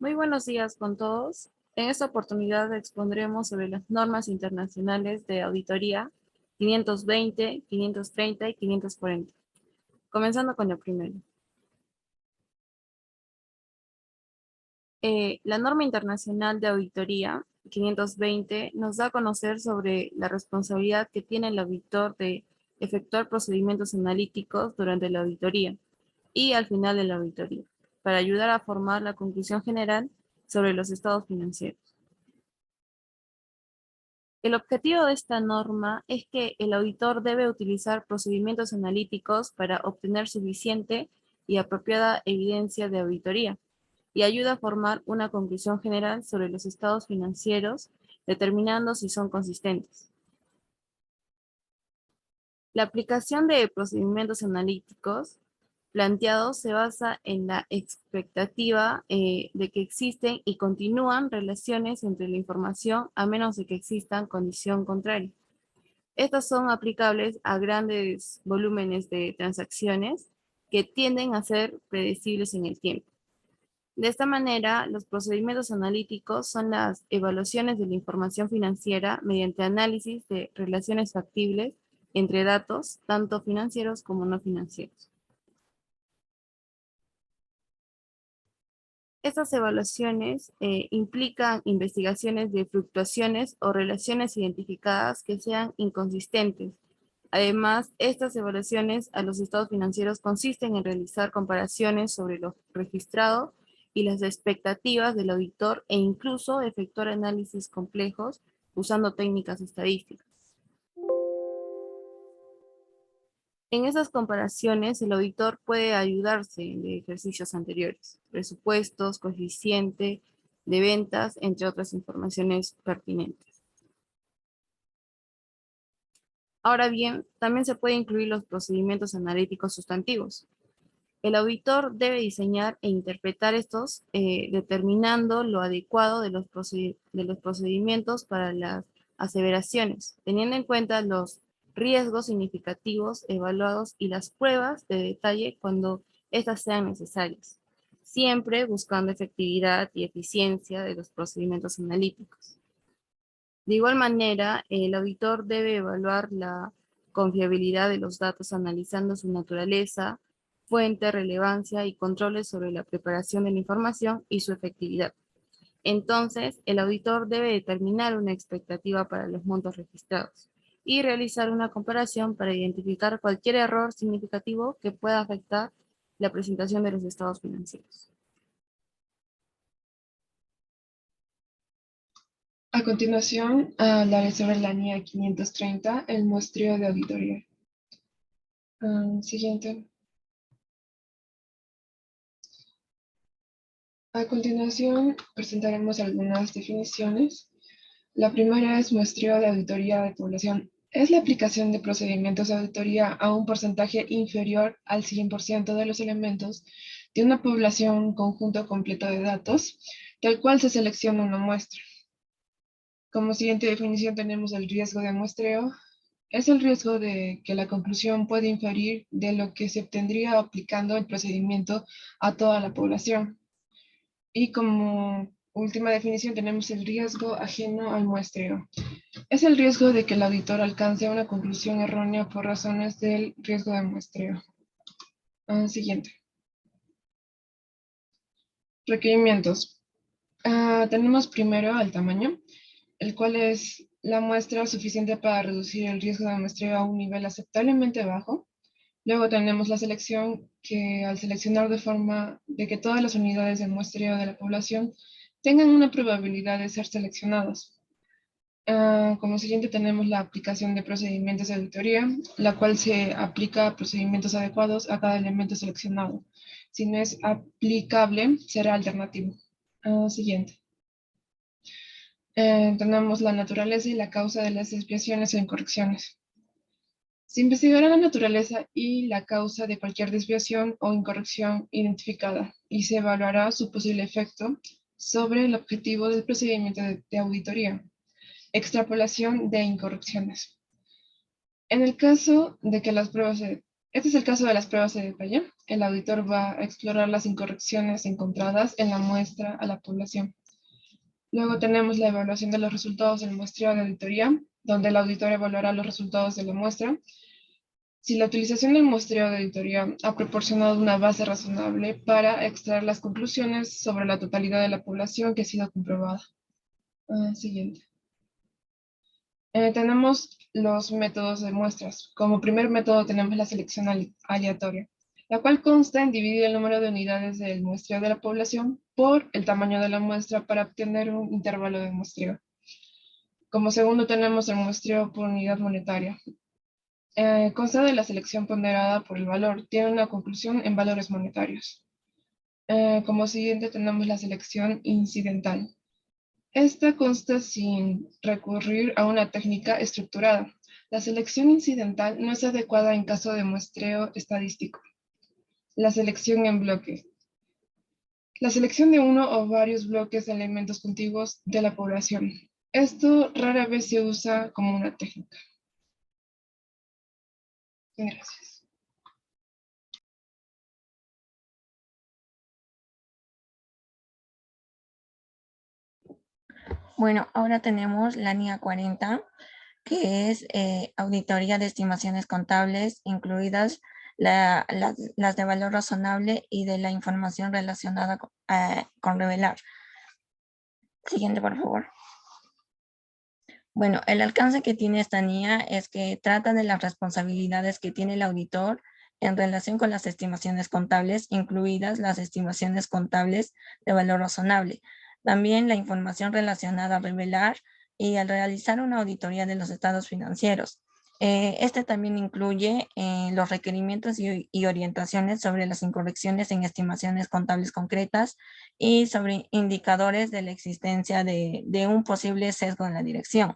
Muy buenos días con todos. En esta oportunidad expondremos sobre las normas internacionales de auditoría 520, 530 y 540. Comenzando con lo primero. La norma internacional de auditoría 520 nos da a conocer sobre la responsabilidad que tiene el auditor de efectuar procedimientos analíticos durante la auditoría y al final de la auditoría, para ayudar a formar la conclusión general sobre los estados financieros. El objetivo de esta norma es que el auditor debe utilizar procedimientos analíticos para obtener suficiente y apropiada evidencia de auditoría y ayuda a formar una conclusión general sobre los estados financieros, determinando si son consistentes. La aplicación de procedimientos analíticos planteados se basa en la expectativa de que existen y continúan relaciones entre la información a menos de que existan condición contraria. Estas son aplicables a grandes volúmenes de transacciones que tienden a ser predecibles en el tiempo. De esta manera, los procedimientos analíticos son las evaluaciones de la información financiera mediante análisis de relaciones factibles entre datos, tanto financieros como no financieros. Estas evaluaciones implican investigaciones de fluctuaciones o relaciones identificadas que sean inconsistentes. Además, estas evaluaciones a los estados financieros consisten en realizar comparaciones sobre lo registrado y las expectativas del auditor e incluso efectuar análisis complejos usando técnicas estadísticas. En esas comparaciones, el auditor puede ayudarse de ejercicios anteriores, presupuestos, coeficiente de ventas, entre otras informaciones pertinentes. Ahora bien, también se puede incluir los procedimientos analíticos sustantivos. El auditor debe diseñar e interpretar estos, determinando lo adecuado de los procedimientos para las aseveraciones, teniendo en cuenta los riesgos significativos evaluados y las pruebas de detalle cuando éstas sean necesarias, siempre buscando efectividad y eficiencia de los procedimientos analíticos. De igual manera, el auditor debe evaluar la confiabilidad de los datos analizando su naturaleza, fuente, relevancia y controles sobre la preparación de la información y su efectividad. Entonces, el auditor debe determinar una expectativa para los montos registrados y realizar una comparación para identificar cualquier error significativo que pueda afectar la presentación de los estados financieros. A continuación, hablaré sobre la NIA 530, el muestreo de auditoría. Siguiente. A continuación, presentaremos algunas definiciones. La primera es muestreo de auditoría de población. Es la aplicación de procedimientos de auditoría a un porcentaje inferior al 100% de los elementos de una población conjunto completo de datos, del cual se selecciona una muestra. Como siguiente definición tenemos el riesgo de muestreo. Es el riesgo de que la conclusión puede inferir de lo que se obtendría aplicando el procedimiento a toda la población. Y como última definición tenemos el riesgo ajeno al muestreo. Es el riesgo de que el auditor alcance una conclusión errónea por razones del riesgo de muestreo. Siguiente. Requerimientos. Tenemos primero el tamaño, el cual es la muestra suficiente para reducir el riesgo de muestreo a un nivel aceptablemente bajo. Luego tenemos la selección, que al seleccionar de forma de que todas las unidades de muestreo de la población tengan una probabilidad de ser seleccionadas. Como siguiente tenemos la aplicación de procedimientos de auditoría, la cual se aplica a procedimientos adecuados a cada elemento seleccionado. Si no es aplicable, será alternativo. Siguiente. Tenemos la naturaleza y la causa de las desviaciones o incorrecciones. Se investigará la naturaleza y la causa de cualquier desviación o incorrección identificada y se evaluará su posible efecto sobre el objetivo del procedimiento de auditoría. Extrapolación de incorrecciones. En el caso de que las pruebas Este es el caso de las pruebas de detalle. El auditor va a explorar las incorrecciones encontradas en la muestra a la población. Luego tenemos la evaluación de los resultados del muestreo de auditoría, donde el auditor evaluará los resultados de la muestra. Si la utilización del muestreo de auditoría ha proporcionado una base razonable para extraer las conclusiones sobre la totalidad de la población que ha sido comprobada. Siguiente. Tenemos los métodos de muestras. Como primer método tenemos la selección aleatoria, la cual consta en dividir el número de unidades del muestreo de la población por el tamaño de la muestra para obtener un intervalo de muestreo. Como segundo tenemos el muestreo por unidad monetaria. Consta de la selección ponderada por el valor. Tiene una conclusión en valores monetarios. Como siguiente tenemos la selección incidental. Esta consta sin recurrir a una técnica estructurada. La selección incidental no es adecuada en caso de muestreo estadístico. La selección en bloque. La selección de uno o varios bloques de elementos contiguos de la población. Esto rara vez se usa como una técnica. Gracias. Bueno, ahora tenemos la NIA 40, que es auditoría de estimaciones contables, incluidas las de valor razonable y de la información relacionada con revelar. Siguiente, por favor. Bueno, el alcance que tiene esta NIA es que trata de las responsabilidades que tiene el auditor en relación con las estimaciones contables, incluidas las estimaciones contables de valor razonable. También la información relacionada a revelar y al realizar una auditoría de los estados financieros. Este también incluye los requerimientos y orientaciones sobre las incorrecciones en estimaciones contables concretas y sobre indicadores de la existencia de un posible sesgo en la dirección.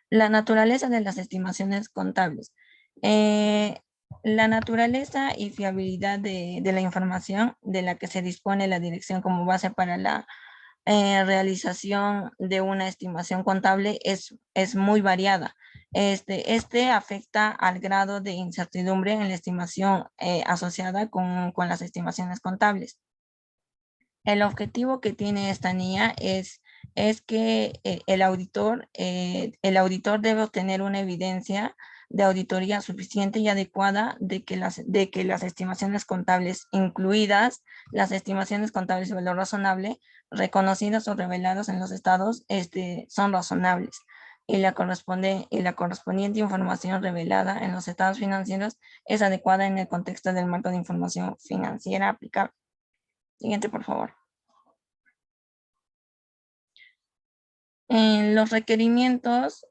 La naturaleza de las estimaciones contables. La naturaleza y fiabilidad de la información de la que se dispone la dirección como base para la realización de una estimación contable es muy variada. Este afecta al grado de incertidumbre en la estimación asociada con las estimaciones contables. El objetivo que tiene esta NIA es que el auditor debe obtener una evidencia de auditoría suficiente y adecuada de que las estimaciones contables, incluidas las estimaciones contables de valor razonable, reconocidas o reveladas en los estados, son razonables. Y la correspondiente información revelada en los estados financieros es adecuada en el contexto del marco de información financiera aplicable. Siguiente, por favor. En los requerimientos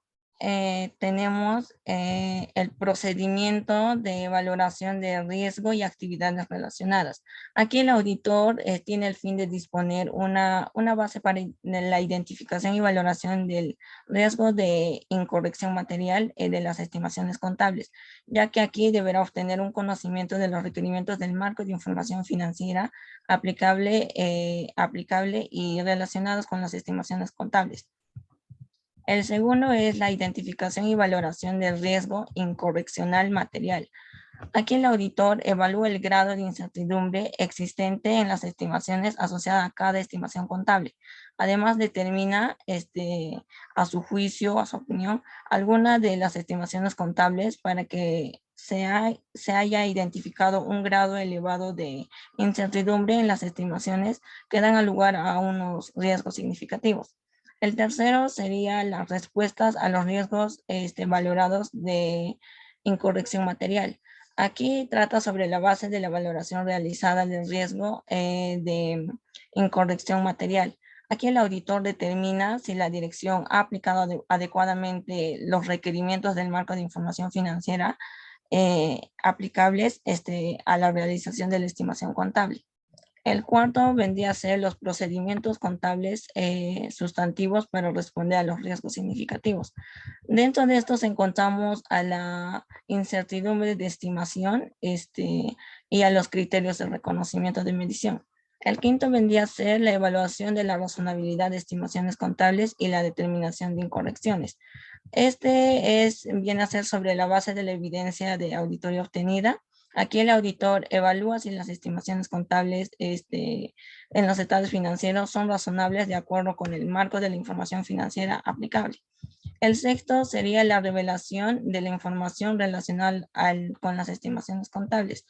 tenemos el procedimiento de valoración de riesgo y actividades relacionadas. Aquí el auditor tiene el fin de disponer una base para la identificación y valoración del riesgo de incorrección material de las estimaciones contables, ya que aquí deberá obtener un conocimiento de los requerimientos del marco de información financiera aplicable y relacionados con las estimaciones contables. El segundo es la identificación y valoración del riesgo incorreccional material. Aquí el auditor evalúa el grado de incertidumbre existente en las estimaciones asociadas a cada estimación contable. Además, determina, a su juicio, a su opinión, alguna de las estimaciones contables para que se haya identificado un grado elevado de incertidumbre en las estimaciones que dan lugar a unos riesgos significativos. El tercero sería las respuestas a los riesgos valorados de incorrección material. Aquí trata sobre la base de la valoración realizada del riesgo de incorrección material. Aquí el auditor determina si la dirección ha aplicado adecuadamente los requerimientos del marco de información financiera aplicables a la realización de la estimación contable. El cuarto vendría a ser los procedimientos contables sustantivos para responder a los riesgos significativos. Dentro de estos encontramos a la incertidumbre de estimación y a los criterios de reconocimiento de medición. El quinto vendría a ser la evaluación de la razonabilidad de estimaciones contables y la determinación de incorrecciones. Viene a ser sobre la base de la evidencia de auditoría obtenida, Aquí el auditor evalúa si las estimaciones contables en los estados financieros son razonables de acuerdo con el marco de la información financiera aplicable. El sexto sería la revelación de la información relacional con las estimaciones contables.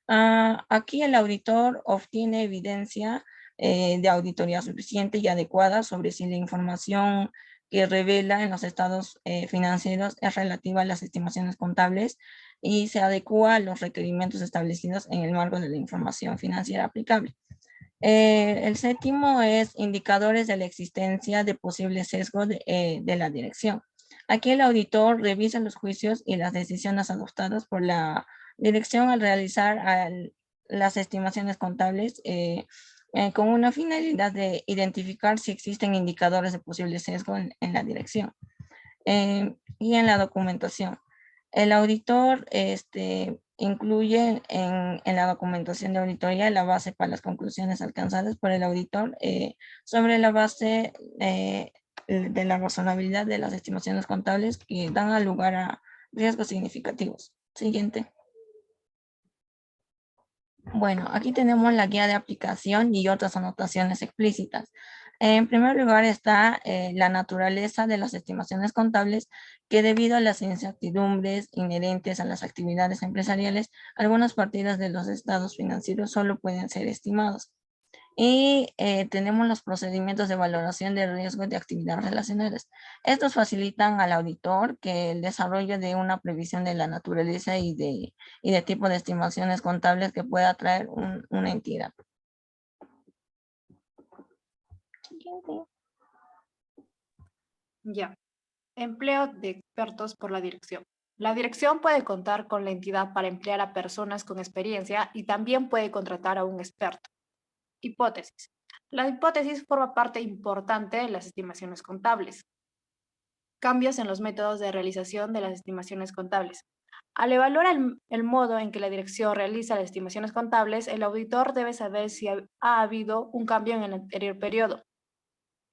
Aquí el auditor obtiene evidencia de auditoría suficiente y adecuada sobre si la información que revela en los estados financieros es relativa a las estimaciones contables y se adecua a los requerimientos establecidos en el marco de la información financiera aplicable. El séptimo es indicadores de la existencia de posibles sesgos de la dirección. Aquí el auditor revisa los juicios y las decisiones adoptadas por la dirección al realizar las estimaciones contables con una finalidad de identificar si existen indicadores de posible sesgo en la dirección. Y en la documentación. El auditor incluye en la documentación de auditoría la base para las conclusiones alcanzadas por el auditor sobre la base de la razonabilidad de las estimaciones contables que dan lugar a riesgos significativos. Siguiente. Bueno, aquí tenemos la guía de aplicación y otras anotaciones explícitas. En primer lugar está la naturaleza de las estimaciones contables, que debido a las incertidumbres inherentes a las actividades empresariales, algunas partidas de los estados financieros solo pueden ser estimados. Y tenemos los procedimientos de valoración de riesgos de actividades relacionadas. Estos facilitan al auditor que el desarrollo de una previsión de la naturaleza y de tipo de estimaciones contables que pueda traer una entidad. Ya. Empleo de expertos por la dirección. La dirección puede contar con la entidad para emplear a personas con experiencia y también puede contratar a un experto. Hipótesis. La hipótesis forma parte importante de las estimaciones contables. Cambios en los métodos de realización de las estimaciones contables. Al evaluar el modo en que la dirección realiza las estimaciones contables, el auditor debe saber si ha habido un cambio en el anterior periodo.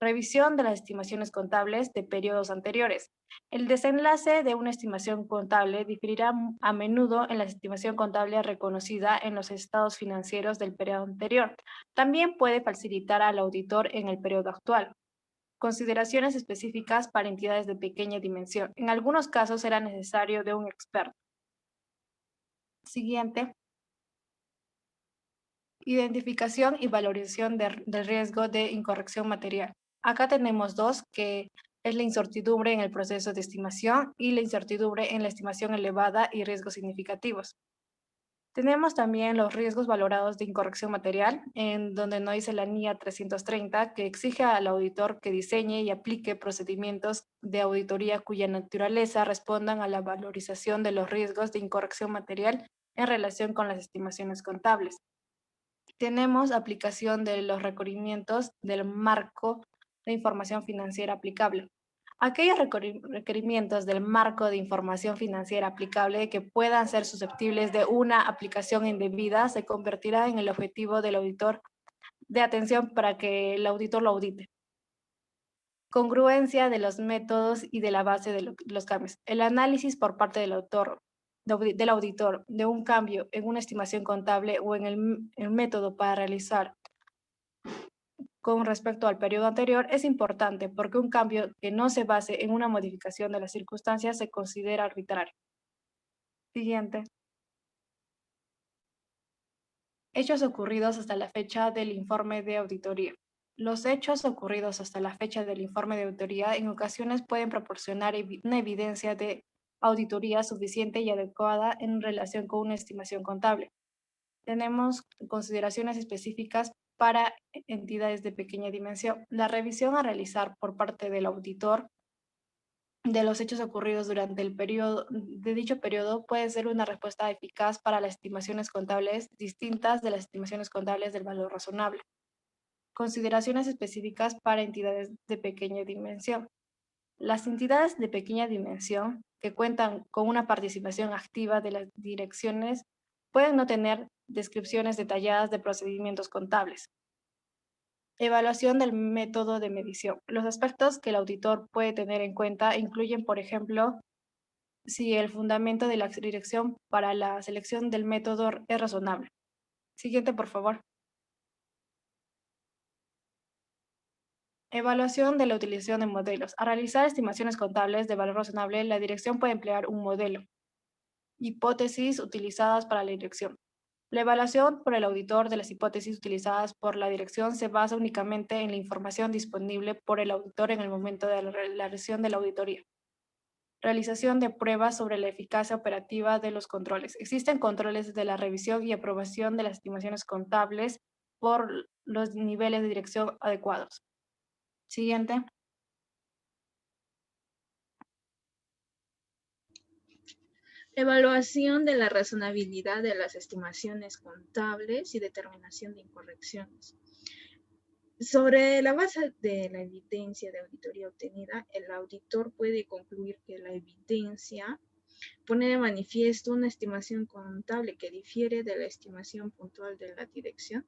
Revisión de las estimaciones contables de periodos anteriores. El desenlace de una estimación contable diferirá a menudo en la estimación contable reconocida en los estados financieros del periodo anterior. También puede facilitar al auditor en el periodo actual. Consideraciones específicas para entidades de pequeña dimensión. En algunos casos será necesario de un experto. Siguiente. Identificación y valorización del riesgo de incorrección material. Acá tenemos dos, que es la incertidumbre en el proceso de estimación y la incertidumbre en la estimación elevada y riesgos significativos. Tenemos también los riesgos valorados de incorrección material, en donde nos dice la NIA 330, que exige al auditor que diseñe y aplique procedimientos de auditoría cuya naturaleza respondan a la valorización de los riesgos de incorrección material en relación con las estimaciones contables. Tenemos aplicación de los requerimientos del marco de información financiera aplicable. Aquellos requerimientos del marco de información financiera aplicable que puedan ser susceptibles de una aplicación indebida se convertirá en el objetivo del auditor de atención para que el auditor lo audite. Congruencia de los métodos y de la base de los cambios. El análisis por parte del auditor de un cambio en una estimación contable o en el método para realizar con respecto al periodo anterior es importante porque un cambio que no se base en una modificación de las circunstancias se considera arbitrario. Siguiente. Hechos ocurridos hasta la fecha del informe de auditoría. Los hechos ocurridos hasta la fecha del informe de auditoría en ocasiones pueden proporcionar una evidencia de auditoría suficiente y adecuada en relación con una estimación contable. Tenemos consideraciones específicas para entidades de pequeña dimensión. La revisión a realizar por parte del auditor de los hechos ocurridos durante el periodo de dicho periodo puede ser una respuesta eficaz para las estimaciones contables distintas de las estimaciones contables del valor razonable. Consideraciones específicas para entidades de pequeña dimensión. Las entidades de pequeña dimensión que cuentan con una participación activa de las direcciones pueden no tener descripciones detalladas de procedimientos contables. Evaluación del método de medición. Los aspectos que el auditor puede tener en cuenta incluyen, por ejemplo, si el fundamento de la dirección para la selección del método es razonable. Siguiente, por favor. Evaluación de la utilización de modelos. Al realizar estimaciones contables de valor razonable, la dirección puede emplear un modelo. Hipótesis utilizadas para la dirección. La evaluación por el auditor de las hipótesis utilizadas por la dirección se basa únicamente en la información disponible por el auditor en el momento de la realización de la auditoría. Realización de pruebas sobre la eficacia operativa de los controles. Existen controles de la revisión y aprobación de las estimaciones contables por los niveles de dirección adecuados. Siguiente. Evaluación de la razonabilidad de las estimaciones contables y determinación de incorrecciones. Sobre la base de la evidencia de auditoría obtenida, el auditor puede concluir que la evidencia pone de manifiesto una estimación contable que difiere de la estimación puntual de la dirección.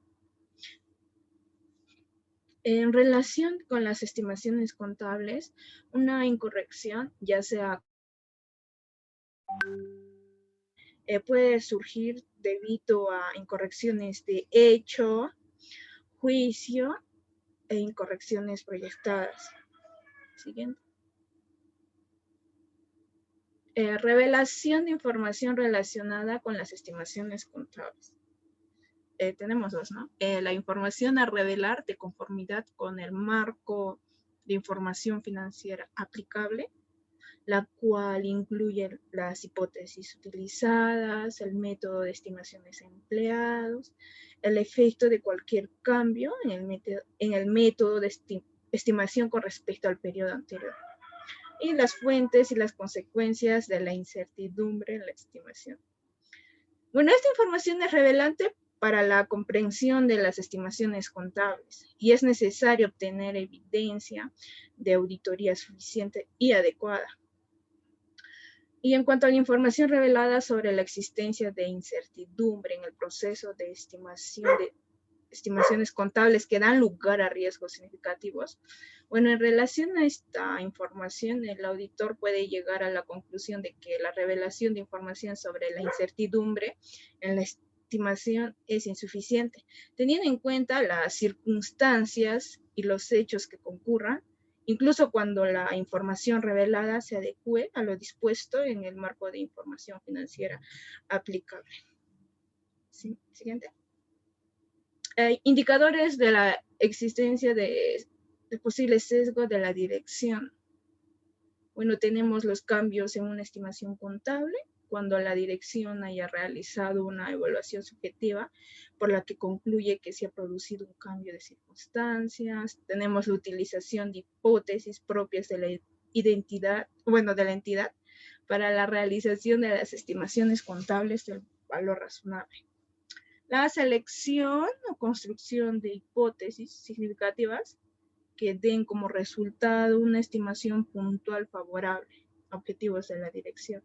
En relación con las estimaciones contables, una incorrección, ya sea puede surgir debido a incorrecciones de hecho, juicio e incorrecciones proyectadas. Siguiente. Revelación de información relacionada con las estimaciones contables. Tenemos dos, ¿no? La información a revelar de conformidad con el marco de información financiera aplicable, la cual incluye las hipótesis utilizadas, el método de estimaciones empleados, el efecto de cualquier cambio en el método de estimación con respecto al periodo anterior, y las fuentes y las consecuencias de la incertidumbre en la estimación. Bueno, esta información es relevante para la comprensión de las estimaciones contables y es necesario obtener evidencia de auditoría suficiente y adecuada. Y en cuanto a la información revelada sobre la existencia de incertidumbre en el proceso de estimaciones contables que dan lugar a riesgos significativos, bueno, en relación a esta información, el auditor puede llegar a la conclusión de que la revelación de información sobre la incertidumbre en la estimación es insuficiente, teniendo en cuenta las circunstancias y los hechos que concurran, incluso cuando la información revelada se adecue a lo dispuesto en el marco de información financiera aplicable. ¿Sí? Siguiente. Indicadores de la existencia de posibles sesgos de la dirección. Bueno, tenemos los cambios en una estimación contable cuando la dirección haya realizado una evaluación subjetiva por la que concluye que se ha producido un cambio de circunstancias. Tenemos la utilización de hipótesis propias de la entidad para la realización de las estimaciones contables del valor razonable. La selección o construcción de hipótesis significativas que den como resultado una estimación puntual favorable a objetivos de la dirección.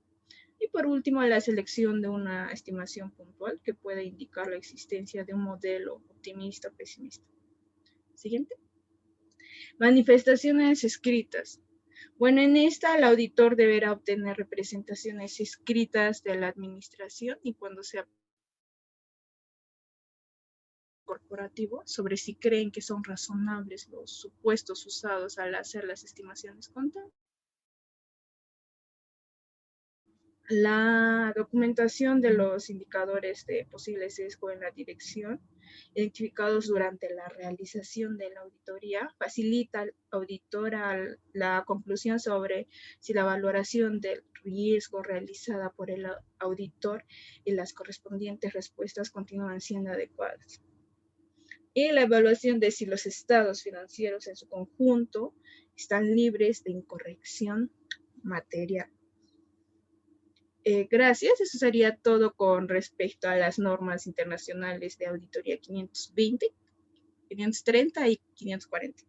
Y por último, la selección de una estimación puntual que pueda indicar la existencia de un modelo optimista o pesimista. Siguiente. Manifestaciones escritas. Bueno, en esta el auditor deberá obtener representaciones escritas de la administración y cuando sea corporativo sobre si creen que son razonables los supuestos usados al hacer las estimaciones contables. La documentación de los indicadores de posible sesgo en la dirección, identificados durante la realización de la auditoría, facilita al auditor la conclusión sobre si la valoración del riesgo realizada por el auditor y las correspondientes respuestas continúan siendo adecuadas. Y la evaluación de si los estados financieros en su conjunto están libres de incorrección material. Gracias, eso sería todo con respecto a las normas internacionales de auditoría 520, 530 y 540.